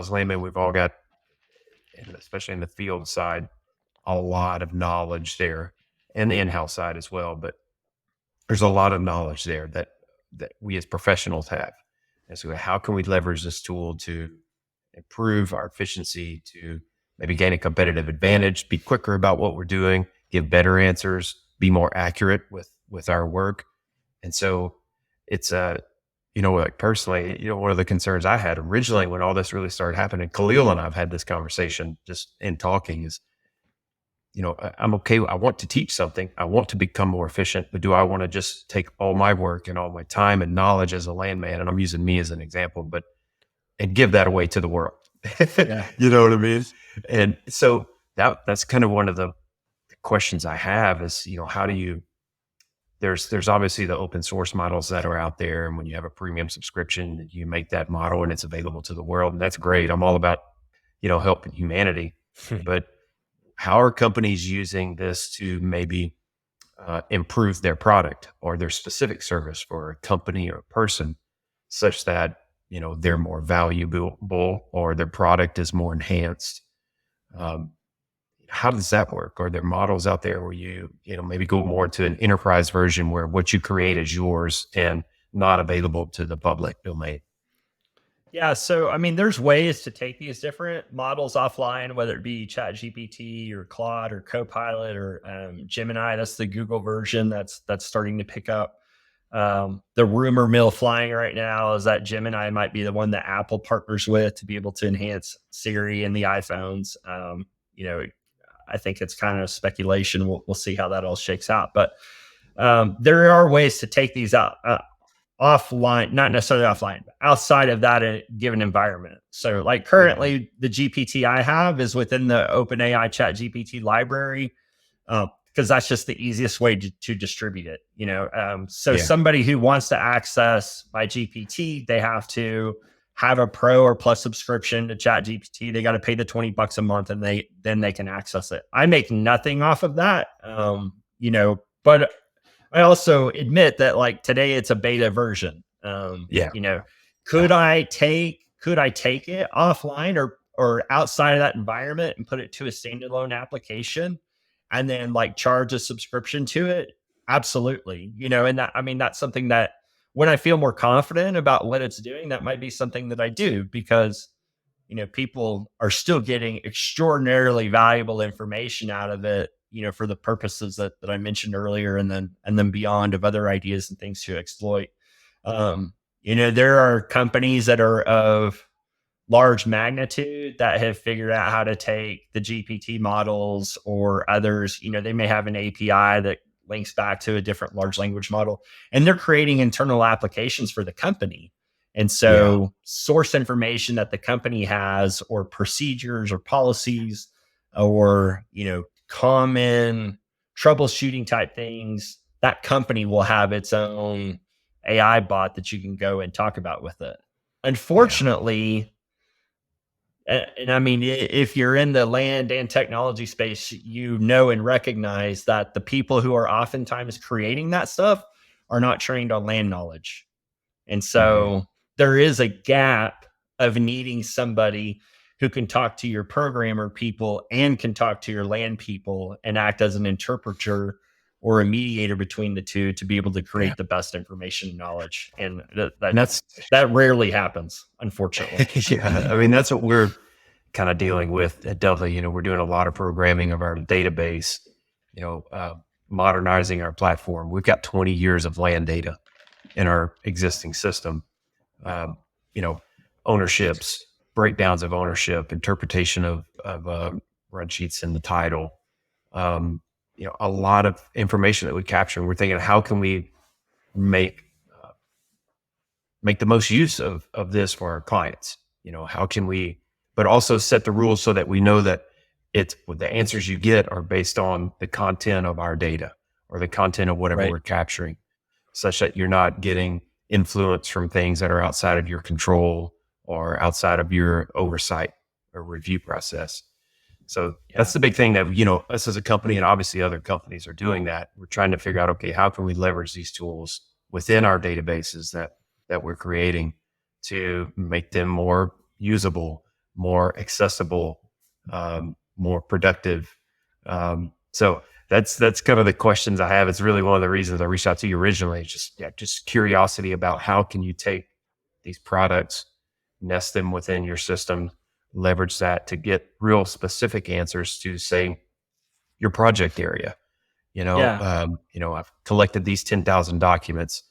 as laymen, we've all got, and especially in the field side, a lot of knowledge there, and the in-house side as well. But there's a lot of knowledge there that we as professionals have. And so how can we leverage this tool to improve our efficiency, to maybe gain a competitive advantage, be quicker about what we're doing, give better answers, be more accurate with our work. And so it's like personally, one of the concerns I had originally when all this really started happening, Khalil and I've had this conversation just in talking is, I'm okay. I want to teach something. I want to become more efficient, but do I want to just take all my work and all my time and knowledge as a landman? And I'm using me as an example, and give that away to the world. Yeah. You know what I mean? And so that's kind of one of the questions I have is, how do you, there's obviously the open source models that are out there. And when you have a premium subscription, you make that model and it's available to the world. And that's great. I'm all about, helping humanity, but how are companies using this to maybe improve their product or their specific service for a company or a person such that, they're more valuable or their product is more enhanced? How does that work? Are there models out there where maybe go more to an enterprise version where what you create is yours and not available to the public domain? Yeah. So, I mean, there's ways to take these different models offline, whether it be ChatGPT or Claude or Copilot or Gemini. That's the Google version that's starting to pick up. The rumor mill flying right now is that Gemini might be the one that Apple partners with to be able to enhance Siri in the iPhones. I think it's kind of speculation. We'll see how that all shakes out. But there are ways to take these out offline, not necessarily offline, but outside of that given environment. So like currently the GPT I have is within the OpenAI Chat GPT library, because that's just the easiest way to distribute it. So somebody who wants to access my GPT, they have to have a pro or plus subscription to Chat GPT. They got to pay the $20 a month and then they can access it. I make nothing off of that. But I also admit that like today it's a beta version. Could I take it offline or outside of that environment and put it to a standalone application and then like charge a subscription to it? Absolutely. And that's something that when I feel more confident about what it's doing, that might be something that I do because, people are still getting extraordinarily valuable information out of it, for the purposes that I mentioned earlier, and then beyond of other ideas and things to exploit. There are companies that are of large magnitude that have figured out how to take the GPT models or others. They may have an API that links back to a different large language model, and they're creating internal applications for the company. And so source information that the company has or procedures or policies or, common troubleshooting type things, that company will have its own AI bot that you can go and talk about with it. Unfortunately, and I mean, if you're in the land and technology space, and recognize that the people who are oftentimes creating that stuff are not trained on land knowledge. And so there is a gap of needing somebody who can talk to your programmer people and can talk to your land people and act as an interpreter or a mediator between the two to be able to create the best information and knowledge. And that rarely happens, unfortunately. I mean, that's what we're kind of dealing with at Delta. We're doing a lot of programming of our database, modernizing our platform. We've got 20 years of land data in our existing system. Ownerships, breakdowns of ownership, interpretation of run sheets in the title, a lot of information that we capture. And we're thinking, how can we make the most use of this for our clients? How can we, but also set the rules so that we know that the answers you get are based on the content of our data or the content of whatever we're capturing, such that you're not getting influence from things that are outside of your control or outside of your oversight or review process. So that's the big thing that, us as a company and obviously other companies are doing that. We're trying to figure out, okay, how can we leverage these tools within our databases that we're creating to make them more usable, more accessible, more productive. So that's kind of the questions I have. It's really one of the reasons I reached out to you originally. It's just curiosity about how can you take these products, nest them within your system, leverage that to get real specific answers to, say, your project area. Yeah. I've collected these 10,000 documents,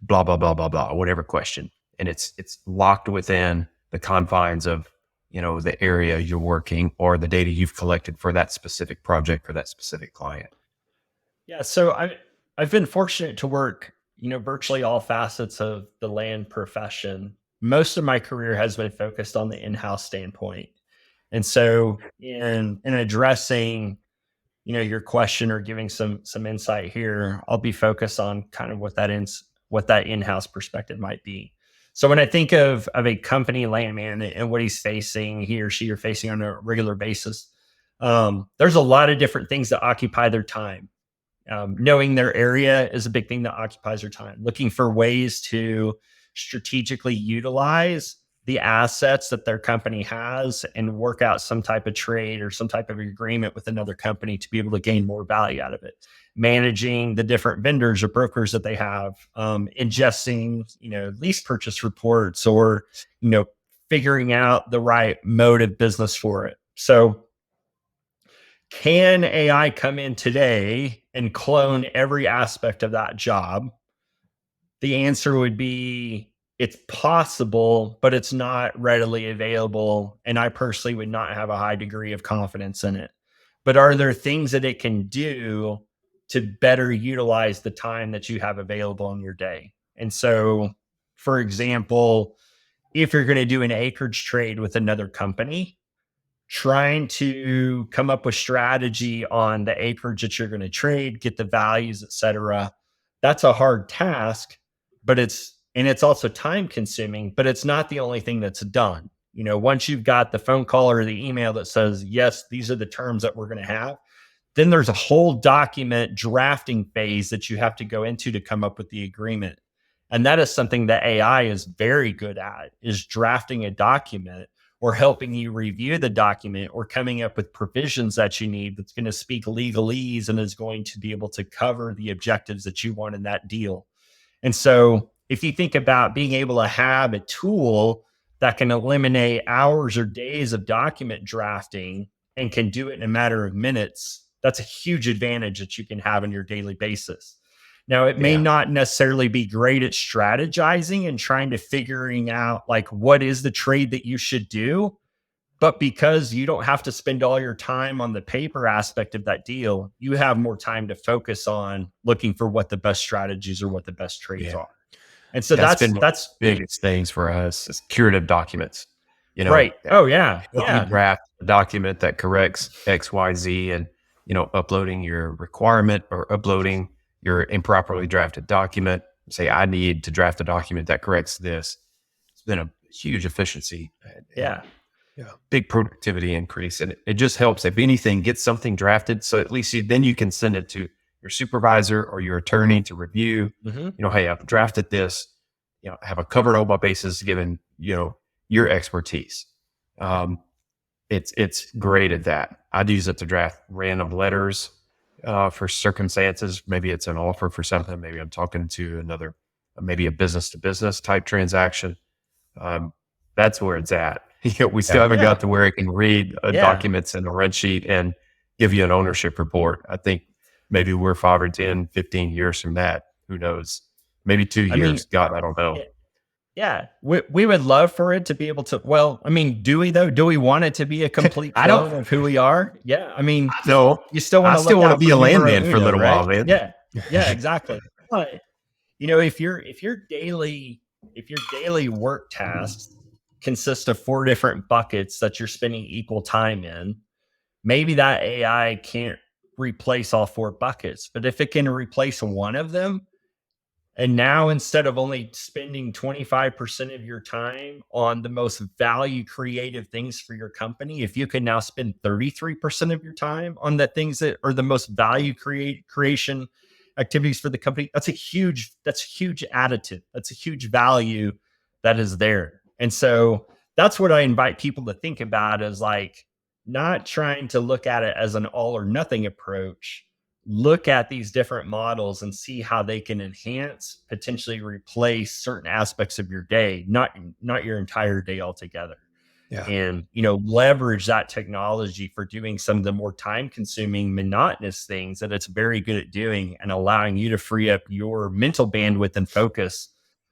blah blah blah blah blah, whatever question, and it's locked within the confines of the area you're working or the data you've collected for that specific project for that specific client. Yeah. So I've been fortunate to work, virtually all facets of the land profession. Most of my career has been focused on the in-house standpoint. And so in addressing, your question or giving some insight here, I'll be focused on kind of what that in-house perspective might be. So when I think of a company landman and what he or she are facing on a regular basis, there's a lot of different things that occupy their time. Knowing their area is a big thing that occupies their time. Looking for ways to strategically utilize the assets that their company has and work out some type of trade or some type of agreement with another company to be able to gain more value out of it. Managing the different vendors or brokers that they have, ingesting, lease purchase reports, or, figuring out the right mode of business for it. So can AI come in today and clone every aspect of that job? The answer would be it's possible, but it's not readily available. And I personally would not have a high degree of confidence in it. But are there things that it can do to better utilize the time that you have available in your day? And so, for example, if you're going to do an acreage trade with another company, trying to come up with strategy on the acreage that you're going to trade, get the values, et cetera. That's a hard task, but it's also time consuming, but it's not the only thing that's done. Once you've got the phone call or the email that says, yes, these are the terms that we're going to have, then there's a whole document drafting phase that you have to go into to come up with the agreement. And that is something that AI is very good at, is drafting a document or helping you review the document or coming up with provisions that you need that's going to speak legalese and is going to be able to cover the objectives that you want in that deal. And so if you think about being able to have a tool that can eliminate hours or days of document drafting and can do it in a matter of minutes, that's a huge advantage that you can have on your daily basis. Now, it may Yeah. not necessarily be great at strategizing and trying to figuring out like what is the trade that you should do, but because you don't have to spend all your time on the paper aspect of that deal, you have more time to focus on looking for what the best strategies or what the best trades Yeah. are. And so That's been one of that's the biggest things for us is curative documents. right. Oh yeah. Help me Yeah. draft a document that corrects X, Y, Z, and uploading your requirement or uploading your improperly drafted document. Say, I need to draft a document that corrects this. It's been a huge efficiency and Yeah. big productivity increase, and it just helps. If anything, get something drafted, so at least then you can send it to your supervisor or your attorney to review. Mm-hmm. Hey, I've drafted this. Have I covered all my bases given your expertise? It's great at that. I'd use it to draft random letters for circumstances. Maybe it's an offer for something. Maybe I'm talking to another, maybe a business to business type transaction. That's where it's at. We still haven't got to where it can read documents in a red sheet and give you an ownership report. I think maybe we're 5 or 10, 15 years from that. Who knows? Maybe 2 years. God, I don't know. Yeah, we would love for it to be able to. Well, I mean, do we though? Do we want it to be a complete clone of who we are? Yeah, I mean, No, you still want I to still look want to out be for a numero landman for a uno, little right? while, man. Yeah, exactly. But if your daily work tasks consist of 4 different buckets that you're spending equal time in, maybe that AI can't replace all 4 buckets. But if it can replace one of them, and now instead of only spending 25% of your time on the most value creative things for your company, if you can now spend 33% of your time on the things that are the most value creation activities for the company, that's a huge additive. That's a huge value that is there. And so that's what I invite people to think about, is like not trying to look at it as an all or nothing approach. Look at these different models and see how they can enhance, potentially replace certain aspects of your day, not your entire day altogether. Yeah. And leverage that technology for doing some of the more time consuming monotonous things that it's very good at doing, and allowing you to free up your mental bandwidth and focus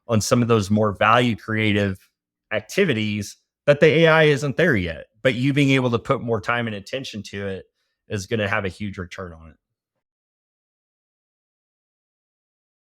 on some of those more value creative activities that the AI isn't there yet, but you being able to put more time and attention to it is going to have a huge return on it.